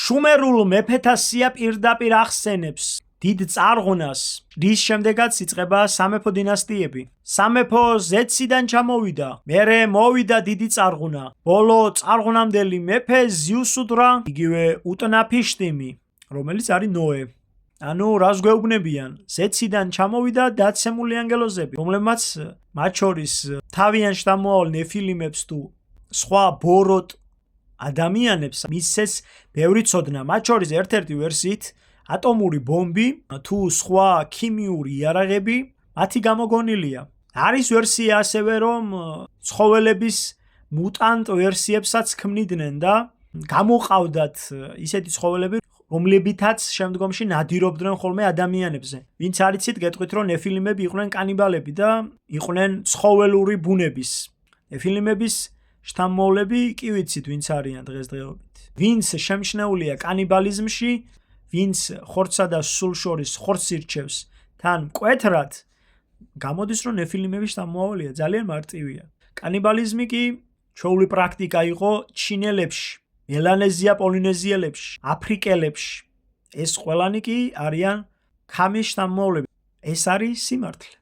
შუმერულ მეფეთასია პირდაპირ ახსენებს დიდ წარღვნას, რის შემდეგაც იწყება სამეფო დინასტიები. სამეფო ზეციდან ჩამოვიდა, მერე მოვიდა დიდი წარღვნა. ბოლო წარღვნამდელი მეფე ზიუსუდრა, იგივე უტნაფიშტიმი, რომელიც არის ნოე. ანუ რას გვეუბნებიან? ზეციდან ჩამოვიდა დაცემული ანგელოზები, რომლებმაც მათ შორის თავიანთ შთამომავალ ნეფილიმებს თუ სხვა ბოროტ ადამიანებს მისცეს ბევრი ცოდნა. მათ შორის ერთ-ერთი ვერსიით ატომური ბომბი თუ სხვა ქიმიური იარაღები მათი გამოგონილია. არის ვერსია ასევე, რომ ცხოველების მუტანტ ვერსიებსაც ქმნიდნენ და გამოყავდათ ისეთი ცხოველები, რომლებითაც შემდგომში ნადირობდნენ ხოლმე ადამიანებზე. ვინც არიცით, გეტყვით, რომ ნეფილიმები იყვნენ კანიბალები და იყვნენ ცხოველური ბუნების. ნეფილიმების შთამომავლები კი ვიცით, ვინც არიან დღესდღეობით. ვინც შემჩნეულია კანიბალიზმში, ვინც ხორცსა და სულს შორის ხორცს ირჩევს თან მკვეთრად, გამოდის, რომ ნეფილიმების შთამომავალია, ძალიან მარტივია. კანიბალიზმი კი ჩვეული პრაქტიკა იყო ჩინელებში, მელანეზია პოლინეზიელებში, აფრიკელებში. ეს ყველანი კი არიან ქამის შთამომავლები. ეს არის სიმართლე.